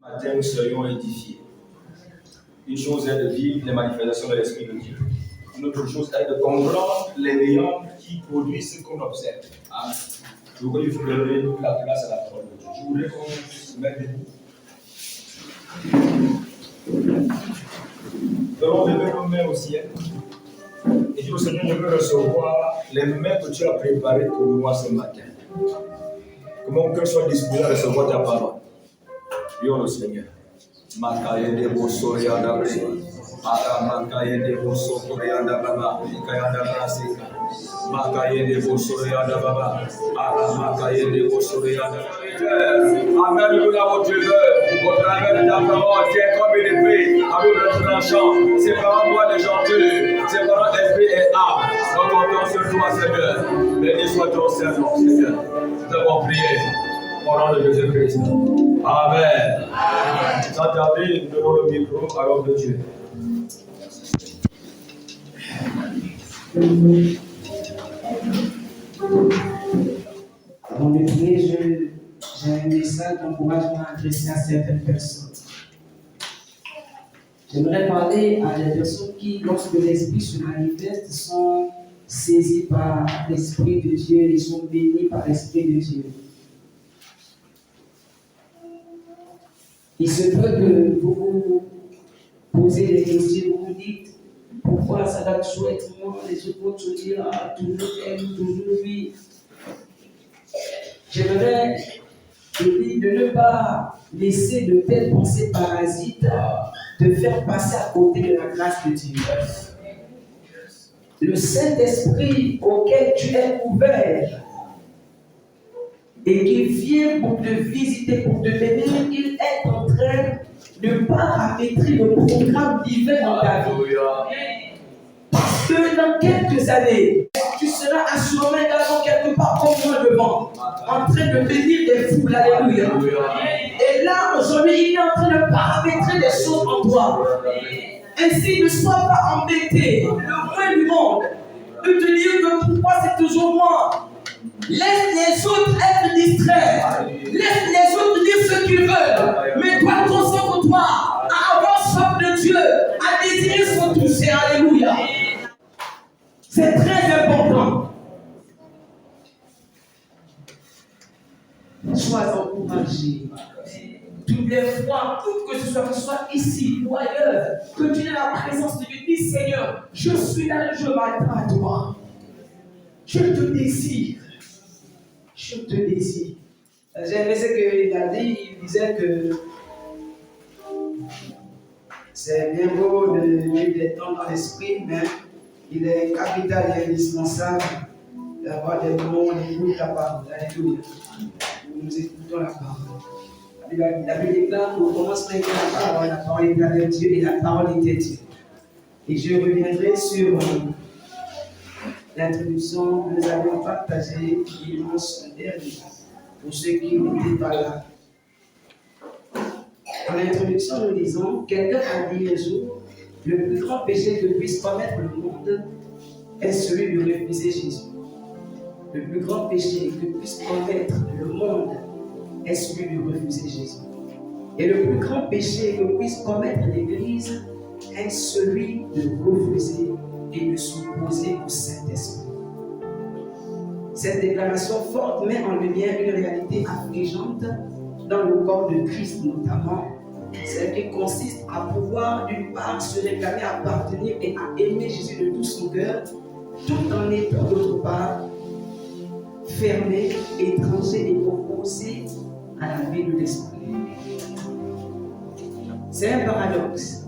matin, nous serions édifiés. Une chose est de vivre les manifestations de l'Esprit de Dieu. Une autre chose est de comprendre les rayons qui produisent ce qu'on observe. Amen. Je voudrais que vous donner la place à la parole de Dieu. Je voudrais qu'on se mette debout. Nous allons lever nos mains au ciel. Et dire au Seigneur, je veux recevoir les mains que tu as préparées pour moi ce matin. Que mon cœur soit disposé à recevoir ta parole. Prions le Seigneur. Makaye de Bosoria d'Abré. Makaye de Bosoria d'Ababa. Mikayanda Brasika. Makaye de Bosoria d'Ababa. Makaye de Bosoria d'Ababa. Amène-nous là où tu veux. Au travers de ta parole, qui est comme une épée, avec le tranchant. Séparant-moi des gentils. Séparant esprit et âme. Nous comptons sur toi, Seigneur. Béni soit ton Seigneur, Seigneur. Nous avons prié. Au nom de Jésus-Christ. Amen. Sans tarder, nous donnons le micro à l'homme de Dieu. Avant de prier, j'ai un message d'encouragement adressé à certaines personnes. J'aimerais parler à des personnes qui, lorsque l'Esprit se manifeste, sont saisies par l'Esprit de Dieu et sont bénies par l'Esprit de Dieu. Il se peut que vous vous posez des questions, vous vous dites pourquoi ça va toujours être moi, les autres vont se dire toujours elle, toujours lui. J'aimerais te dire de ne pas laisser de telles pensées parasites te faire passer à côté de la grâce de Dieu. Le Saint-Esprit auquel tu es ouvert et qui vient pour te visiter, pour te bénir, il est en train de paramétrer le programme divin dans ta vie. Parce que dans quelques années, tu seras assuré également quelque part comme moi devant, en train de bénir des foules. Alléluia. Et là, aujourd'hui, il est en train de paramétrer des choses en toi. Ainsi, ne sois pas embêté, le roi du monde, de te dire que pourquoi c'est toujours moi. Laisse les autres être distraits. Laisse les autres dire ce qu'ils veulent. Mais toi, concentre-toi à avoir soif de Dieu, à désirer son toucher. Alléluia. C'est très important. Sois encouragé. Toutes les fois, où que ce soit ici ou ailleurs, que tu aies la présence de Dieu, dis Seigneur, je suis là, je m'attends à toi. Je te désire. Je te désire. J'ai aimé ce qu'il a dit, il disait que c'est bien beau de vivre des temps dans l'esprit, mais il est capital et indispensable d'avoir des moments où on écoute la parole. Alléluia. Nous écoutons la parole. La Bible déclare qu'on commence par écouter la parole était avec Dieu et la parole était Dieu. Et je reviendrai sur l'introduction que nous avons partagée dimanche dernier, pour ceux qui n'étaient pas là. En l'introduction, nous disons, quelqu'un a dit un jour, le plus grand péché que puisse commettre le monde est celui de refuser Jésus. Le plus grand péché que puisse commettre le monde est celui de refuser Jésus. Et le plus grand péché que puisse commettre l'Église est celui de refuser et de s'opposer au Saint-Esprit. Cette déclaration forte met en lumière une réalité affligeante dans le corps de Christ notamment, celle qui consiste à pouvoir d'une part se réclamer, appartenir et à aimer Jésus de tout son cœur, tout en étant d'autre part fermé, étranger et opposé à la vie de l'esprit. C'est un paradoxe.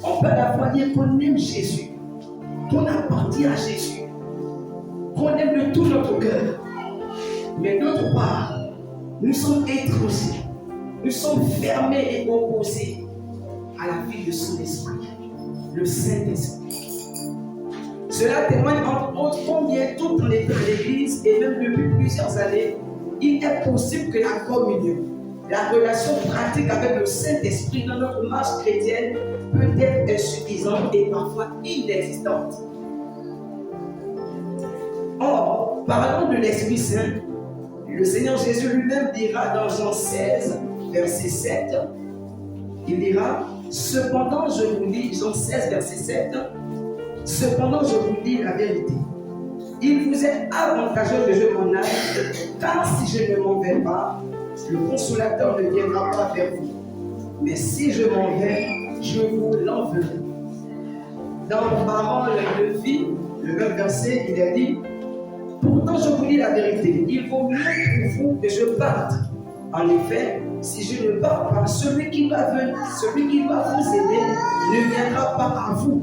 On peut à la fois dire qu'on aime Jésus, qu'on appartient à Jésus, qu'on aime de tout notre cœur, mais d'autre part, nous sommes étrangers, nous sommes fermés et opposés à la vie de son esprit, le Saint-Esprit. Cela témoigne entre autres combien tout en étant à l'église et même depuis plusieurs années, il est possible que la communion, la relation pratique avec le Saint-Esprit dans notre marche chrétienne peut être insuffisante et parfois inexistante. Or, parlant de l'Esprit Saint, le Seigneur Jésus lui-même dira dans Jean 16, verset 7, Il dira, cependant je vous dis, Jean 16, verset 7, cependant je vous dis la vérité. Il vous est avantageux que je m'en aille, car si je ne m'en vais pas, le consolateur ne viendra pas vers vous. Mais si je m'en vais, je vous l'enverrai. Dans Parole de vie, le même verset, il est dit, pourtant je vous dis la vérité, il vaut mieux pour vous que je parte. En effet, si je ne pars pas, celui qui va vous aider ne viendra pas à vous.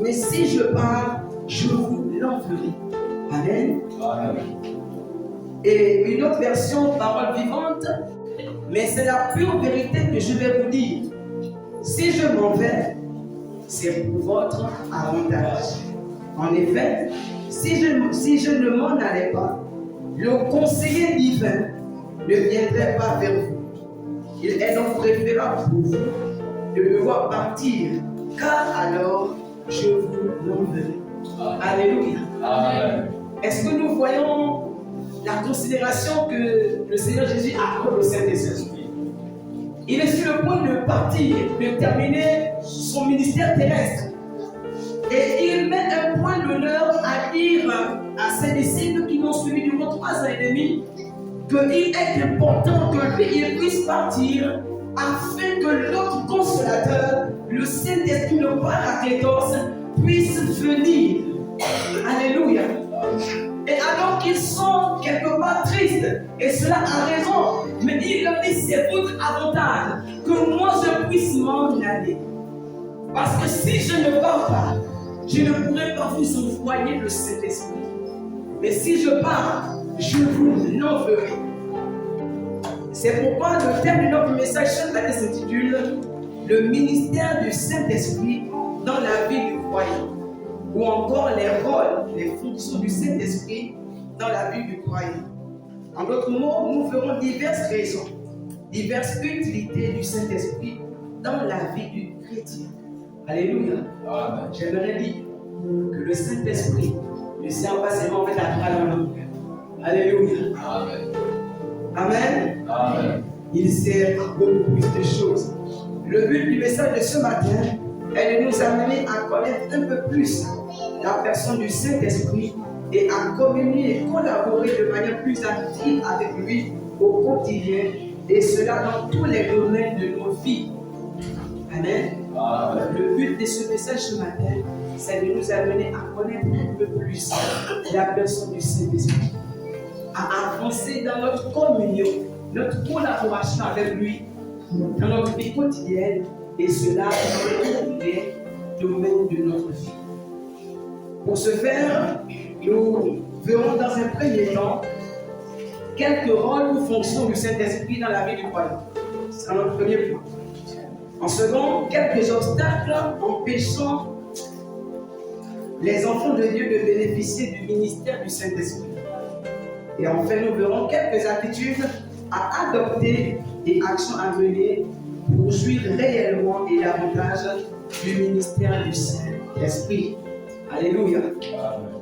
Mais si je pars, je vous l'enverrai. Amen. Amen. Et une autre version, parole vivante, mais c'est la pure vérité que je vais vous dire. Si je m'en vais, c'est pour votre avantage. En effet, si je ne m'en allais pas, le conseiller divin ne viendrait pas vers vous. Il est donc préférable pour vous de le voir partir, car alors je vous l'enverrai. Alléluia. Amen. Est-ce que nous voyons la considération que le Seigneur Jésus accorde au Saint-Esprit? Il est sur le point de partir, de terminer son ministère terrestre. Et il met un point d'honneur à dire à ses disciples qui l'ont suivi durant 3 ans et demi qu'il est important que lui il puisse partir afin que l'autre consolateur, le Saint-Esprit, le Paraclétos, puisse venir. Alléluia. Et alors qu'ils sont quelque part tristes, et cela a raison, mais il leur dit c'est votre avantage que moi je puisse m'en aller. Parce que si je ne pars pas, je ne pourrai pas vous envoyer le Saint-Esprit. Mais si je pars, je vous l'enverrai. C'est pourquoi le thème de notre message ce matin s'intitule le ministère du Saint-Esprit dans la vie du croyant. Ou encore les rôles, les fonctions du Saint-Esprit dans la vie du croyant. En d'autres mots, nous verrons diverses raisons, diverses utilités du Saint-Esprit dans la vie du chrétien. Alléluia. Amen. J'aimerais dire que le Saint-Esprit ne sert pas seulement à travers la langue. Alléluia. Amen. Amen. Amen. Il sert à beaucoup plus de choses. Le but du message de ce matin est de nous amener à connaître un peu plus la personne du Saint-Esprit et à communier et collaborer de manière plus active avec lui au quotidien, et cela dans tous les domaines de nos vies. Amen. Amen. Le but de ce message ce matin, c'est de nous amener à connaître un peu plus la personne du Saint-Esprit, à avancer dans notre communion, notre collaboration avec lui, dans notre vie quotidienne, et cela dans tous les domaines de notre vie. Pour ce faire, nous verrons dans un premier temps quelques rôles ou fonctions du Saint-Esprit dans la vie du croyant. C'est notre premier point. En second, quelques obstacles empêchant les enfants de Dieu de bénéficier du ministère du Saint-Esprit. Et enfin, nous verrons quelques attitudes à adopter et actions à mener pour jouir réellement et davantage du ministère du Saint-Esprit. Alléluia. Amen.